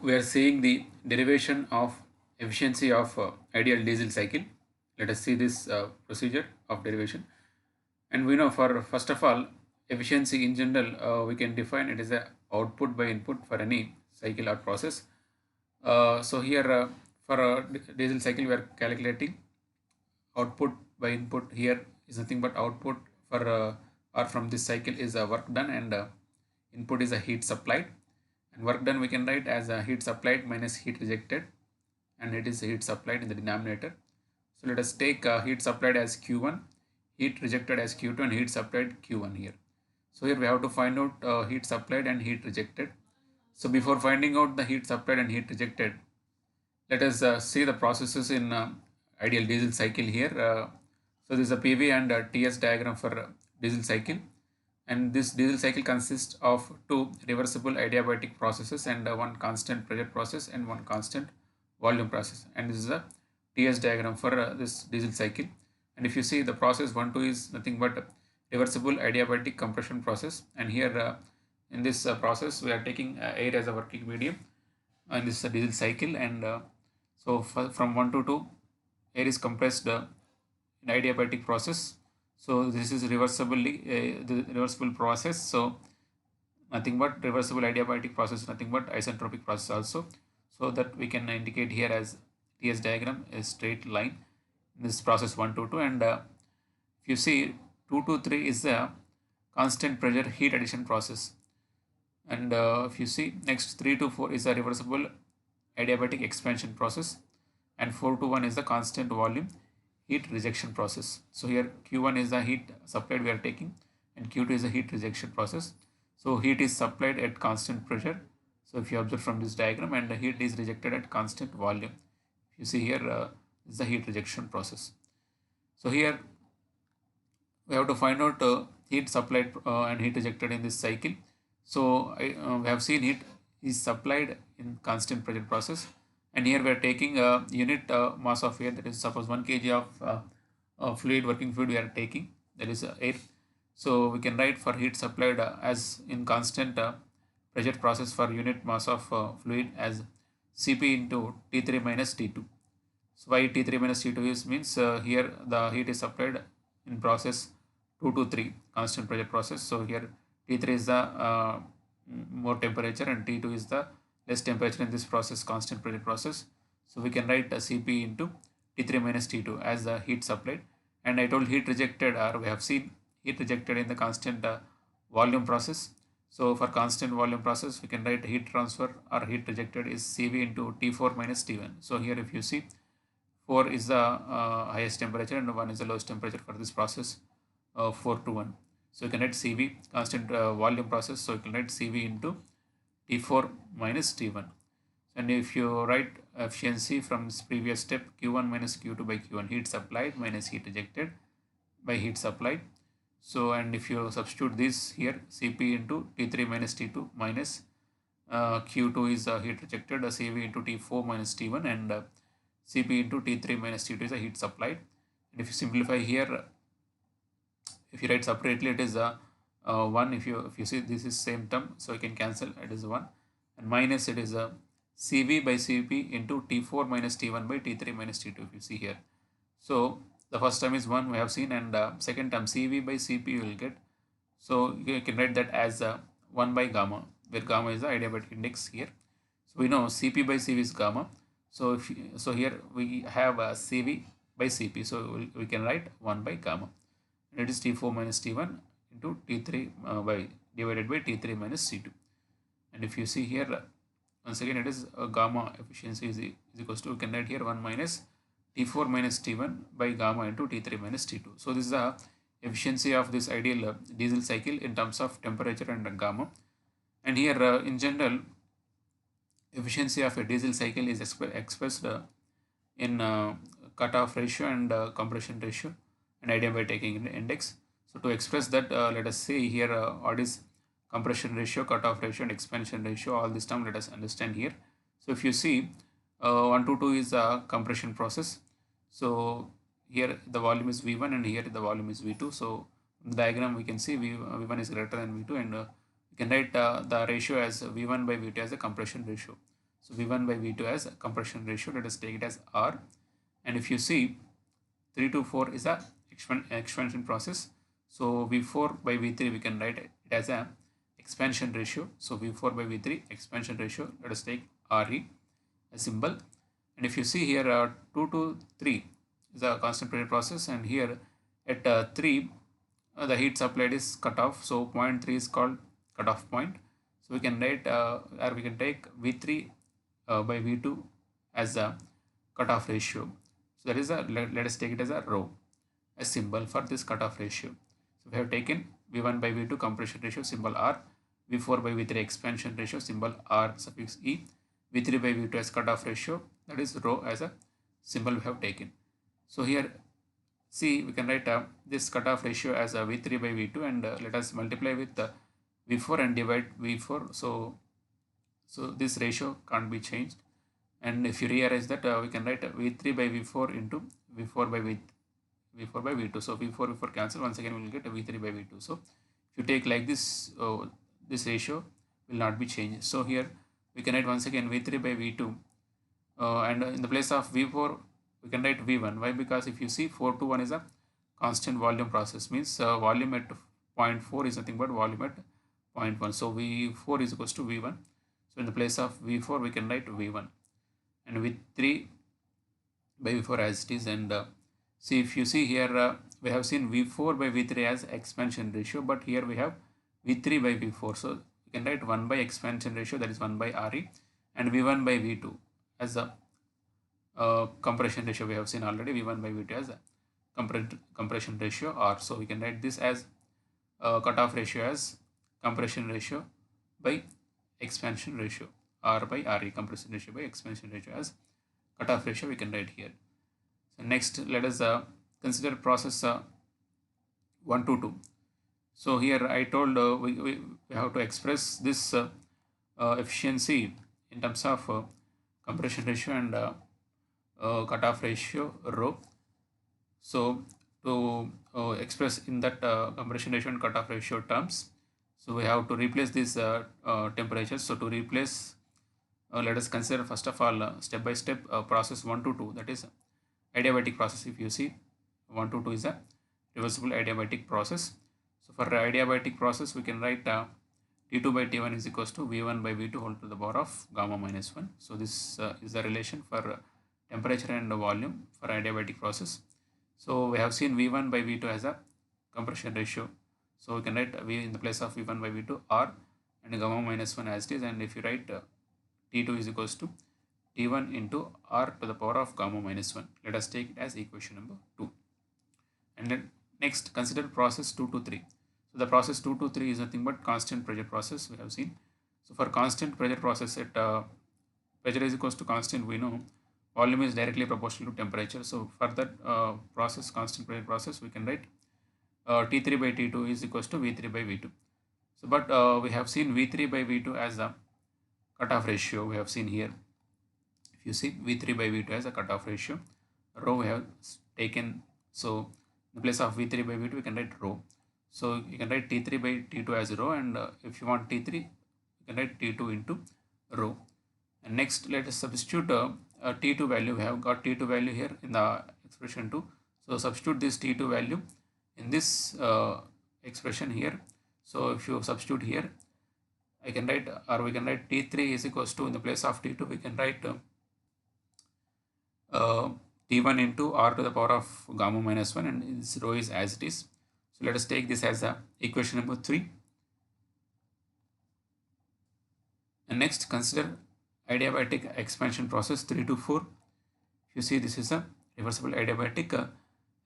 we are seeing the derivation of efficiency of ideal diesel cycle. Let us see this procedure of derivation. And we know, for first of all, efficiency in general, we can define it as a output by input for any cycle or process. So here for a diesel cycle, we are calculating output by input. Here is nothing but output for or from this cycle is a work done, and input is a heat supplied, and work done we can write as a heat supplied minus heat rejected, and it is heat supplied in the denominator. So let us take heat supplied as Q1, heat rejected as Q2, and heat supplied Q1 here. So here we have to find out heat supplied and heat rejected. So before finding out the heat supplied and heat rejected, let us see the processes in ideal diesel cycle here. So this is a PV and TS diagram for diesel cycle, and this diesel cycle consists of two reversible adiabatic processes and one constant pressure process and one constant volume process, and this is a TS diagram for this diesel cycle. And if you see, the process 1 2 is nothing but reversible adiabatic compression process, and here in this process we are taking air as a working medium, and this is a diesel cycle. And so from 1 to 2, air is compressed in adiabatic process. So this is reversibly the reversible process. So nothing but reversible adiabatic process, nothing but isentropic process also. So that we can indicate here as TS diagram, a straight line in this process 1 to 2. And if you see, 2 to 3 is the constant pressure heat addition process. And if you see, next 3 to 4 is a reversible adiabatic expansion process, and 4 to 1 is the constant volume heat rejection process. So here Q1 is the heat supplied we are taking, and Q2 is the heat rejection process. So heat is supplied at constant pressure. So if you observe from this diagram, and the heat is rejected at constant volume. If you see here, this is the heat rejection process. So here we have to find out heat supplied and heat rejected in this cycle. So we have seen heat is supplied in constant pressure process, and here we are taking a unit mass of air, that is suppose 1 kg of fluid, working fluid we are taking, that is air. So we can write for heat supplied as in constant pressure process for unit mass of fluid as Cp into T3 minus T2. So why T3 minus T2 is means here the heat is supplied in process 2 to 3 constant pressure process. So here T3 is the more temperature, and T2 is the less temperature in this process, constant pressure process. So we can write Cp into T3 minus T2 as the heat supplied. And I told heat rejected, or we have seen heat rejected in the constant volume process. So for constant volume process, we can write heat transfer or heat rejected is Cv into T4 minus T1. So here if you see, 4 is the highest temperature and 1 is the lowest temperature for this process, 4 to 1. So you can write Cv, constant volume process, so you can write Cv into T4 minus T1. And if you write efficiency from this previous step, Q1 minus Q2 by Q1, heat supplied minus heat rejected by heat supplied. So, and if you substitute this here, Cp into T3 minus T2 minus Q2 is heat rejected, Cv into T4 minus T1, and Cp into T3 minus T2 is a heat supplied. And if you simplify here, if you write separately, it is 1. If you see, this is same term, so you can cancel, it is 1, and minus it is Cv by Cp into T4 minus T1 by T3 minus T2. If you see here, so the first term is 1 we have seen, and second term Cv by Cp you will get. So you can write that as 1 by gamma, where gamma is the adiabatic index here. So we know Cp by Cv is gamma. So so here we have Cv by Cp, so we can write 1 by gamma, and it is T4 minus T1 into T3 by divided by T3 minus T2. And if you see here, once again it is gamma efficiency is equals to, we can write here 1 minus T4 minus T1 by gamma into T3 minus T2. So this is the efficiency of this ideal diesel cycle in terms of temperature and gamma. And here in general, efficiency of a diesel cycle is expressed in cutoff ratio and compression ratio and adiabatic index. So to express that, let us see here what is compression ratio, cutoff ratio, and expansion ratio. All this term let us understand here. So if you see, 1 to 2 is a compression process. So here the volume is V1 and here the volume is V2. So in the diagram we can see V1 is greater than V2, and we can write the ratio as V1 by V2 as a compression ratio. So V1 by V2 as a compression ratio, let us take it as R. And if you see 3 to 4 is a expansion process. So V4 by V3 we can write it as a expansion ratio. So V4 by V3 expansion ratio, let us take RE a symbol. And if you see here 2 to 3 is a constant pressure process, and here at 3 the heat supplied is cut off, so point 3 is called cutoff point. So we can write or we can take V3 by V2 as a cutoff ratio. So that is a let us take it as a rho, a symbol for this cutoff ratio. So we have taken V1 by V2 compression ratio, symbol R, V4 by V3 expansion ratio, symbol R suffix E, V3 by V2 as cutoff ratio, that is rho, as a symbol we have taken. So here see we can write this cutoff ratio as a V3 by V2, and let us multiply with V4 and divide V4. So this ratio can't be changed, and if you rearrange that we can write V3 by V4 into V4 by V2. So V4 cancel, once again we will get V3 by V2. So if you take like this, this ratio will not be changed. So here we can write once again V3 by V2, and in the place of V4 we can write V1. Why? Because if you see 4 to 1 is a constant volume process, means volume at 0.4 is nothing but volume at 0.1. So V4 is equals to V1. So in the place of V4 we can write V1, and V3 by V4 as it is. And see, if you see here we have seen V4 by V3 as expansion ratio, but here we have V3 by V4. So we can write 1 by expansion ratio, that is 1 by RE, and V1 by V2 as a compression ratio. We have seen already V1 by V2 as a compression ratio R. So we can write this as cutoff ratio as compression ratio by expansion ratio, R by RE, compression ratio by expansion ratio as cutoff ratio we can write here. So next let us consider process 1 to 2. So here I told we have to express this efficiency in terms of compression ratio and cutoff ratio rho. So to express in that compression ratio and cutoff ratio terms, so we have to replace these temperatures. So to replace, let us consider first of all step by step process 1 to 2, that is adiabatic process. If you see 1 to 2 is a reversible adiabatic process. So for adiabatic process we can write T2 by T1 is equals to V1 by V2 whole to the power of gamma minus 1. So this is the relation for temperature and volume for adiabatic process. So we have seen V1 by V2 as a compression ratio. So we can write V in the place of V1 by V2 R and gamma minus 1 as it is. And if you write T2 is equals to T1 into R to the power of gamma minus 1. Let us take it as equation number 2. And then next consider process 2 to 3. So the process 2 to 3 is nothing but constant pressure process we have seen. So for constant pressure process, at pressure is equals to constant, we know volume is directly proportional to temperature. So for that process, constant pressure process, we can write T3 by T2 is equals to V3 by V2. So but we have seen V3 by V2 as a cutoff ratio. We have seen here. If you see V3 by V2 as a cutoff ratio, rho we have taken. So in the place of V3 by V2 we can write rho. So you can write T3 by T2 as rho, and if you want T3 you can write T2 into rho. And next let us substitute T2 value. We have got T2 value here in the expression 2. So substitute this T2 value in this expression here. So if you substitute here, I can write, or we can write T3 is equals to, in the place of T2 we can write T1 into R to the power of gamma minus 1, and this rho is as it is. So let us take this as equation number 3. And next consider adiabatic expansion process 3 to 4. If you see, this is a reversible adiabatic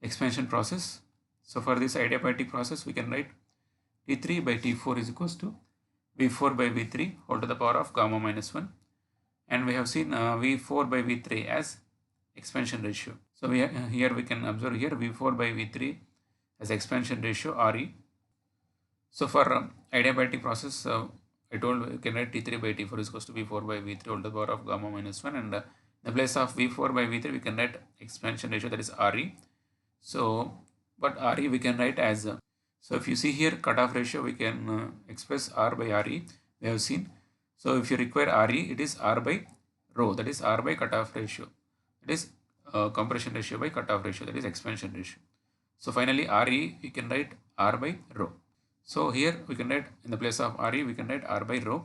expansion process. So for this adiabatic process we can write T3 by T4 is equals to V4 by V3 whole to the power of gamma minus 1, and we have seen V4 by V3 as expansion ratio. So we here we can observe here V4 by V3 as expansion ratio RE. So for adiabatic process, I told we can write T3 by T4 is equals to V4 by V3 whole to the power of gamma minus 1, and in the place of V4 by V3 we can write expansion ratio, that is RE. So but RE we can write as so if you see here cutoff ratio, we can express R by RE, we have seen. So if you require RE, it is R by rho, that is R by cutoff ratio, that is compression ratio by cutoff ratio, that is expansion ratio. So finally Re we can write R by rho. So here we can write in the place of Re we can write R by rho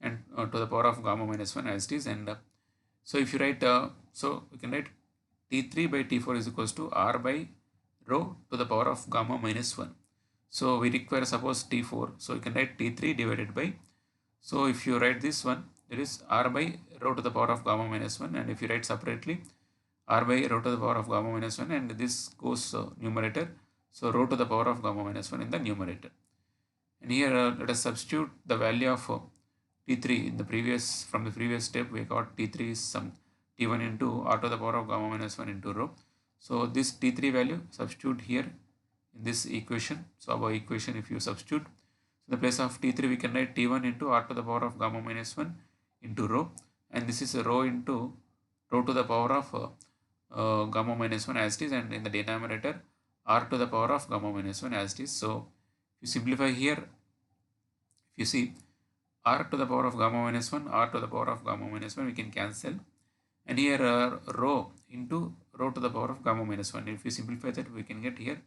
and to the power of gamma minus 1 as it is. And so if you write so we can write T3 by T4 is equals to R by rho to the power of gamma minus 1. So we require suppose T4, so you can write T3 divided by, so if you write this one, there is R by rho to the power of gamma minus 1, and if you write separately R by rho to the power of gamma minus 1, and this goes numerator, so rho to the power of gamma minus 1 in the numerator. And here let us substitute the value of T3 in the previous, from the previous step we got T3 is some T1 into R to the power of gamma minus 1 into rho. So this T3 value substitute here in this equation. So above equation if you substitute, so in the place of T3 we can write T1 into R to the power of gamma minus 1 into rho, and this is a rho into rho to the power of gamma minus 1 as it is, and in the denominator R to the power of gamma minus 1 as it is. So if you simplify here, if you see R to the power of gamma minus 1, R to the power of gamma minus 1 we can cancel, and here rho into rho to the power of gamma minus 1. If we simplify that we can get here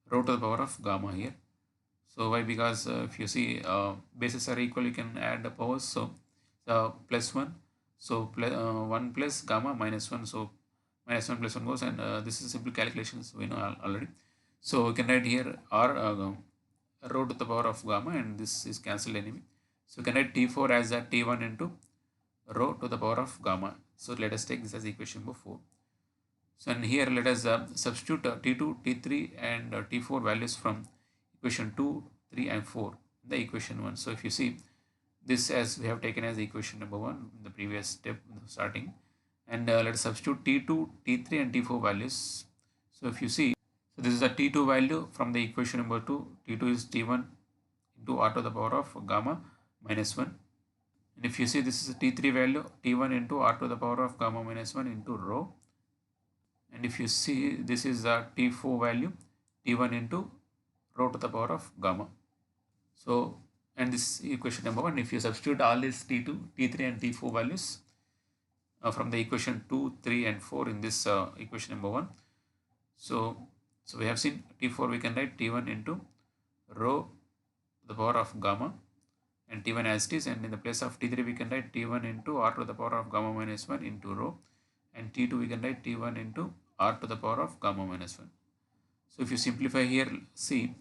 rho to the power of gamma here. So why? Because if you see bases are equal, you can add the powers. So plus 1, so 1 plus gamma minus 1, so minus 1 plus 1 goes, and this is simple calculations we know already. So we can write here R rho to the power of gamma, and this is cancelled anyway. So we can write T4 as a T1 into rho to the power of gamma. So let us take this as equation number 4. So and here let us substitute T2, T3 and T4 values from equation 2, 3 and 4 in the equation 1. So if you see this as we have taken as equation number 1 in the previous step starting, and let us substitute T2, T3 and T4 values. So if you see, so this is the T2 value from the equation number 2, T2 is T1 into R to the power of gamma minus 1. And if you see this is a T3 value, T1 into R to the power of gamma minus 1 into rho. And if you see this is the T4 value, T1 into rho to the power of gamma. So and this equation number 1, if you substitute all these T2, T3 and T4 values from the equation 2, 3 and 4 in this equation number 1. So we have seen T4 we can write T1 into rho to the power of gamma and T1 as it is, and in the place of T3 we can write T1 into R to the power of gamma minus 1 into rho, and T2 we can write T1 into R to the power of gamma minus 1. So if you simplify here, see, you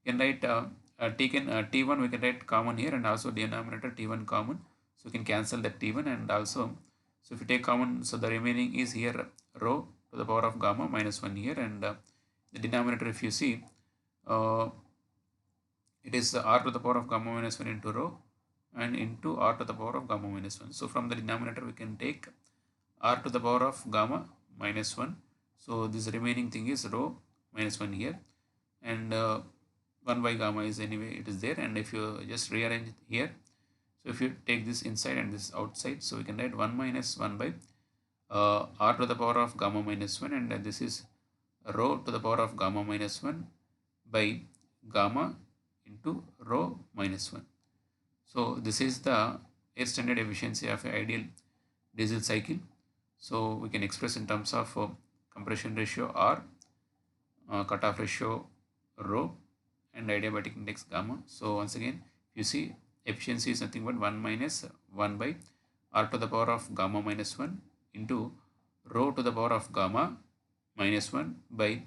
can write T1 we can write common here, and also denominator T1 common, so you can cancel that T1, and also so if you take common, so the remaining is here rho to the power of gamma minus 1 here, and the denominator if you see it is R to the power of gamma minus 1 into rho and into R to the power of gamma minus 1. So from the denominator we can take R to the power of gamma minus 1. So this remaining thing is rho minus 1 here, and 1 by gamma is anyway it is there, and if you just rearrange it here, so if you take this inside and this outside, so we can write 1 minus 1 by R to the power of gamma minus 1, and this is rho to the power of gamma minus 1 by gamma into rho minus 1. So this is the air standard efficiency of an ideal diesel cycle. So we can express in terms of compression ratio R, cutoff ratio rho, and adiabatic index gamma. So once again, you see efficiency is nothing but 1 minus 1 by R to the power of gamma minus 1 into rho to the power of gamma minus 1 by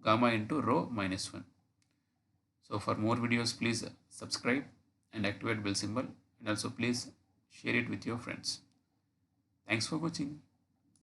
gamma into rho minus 1. So for more videos, please subscribe and activate bell symbol, and also please share it with your friends. Thanks for watching.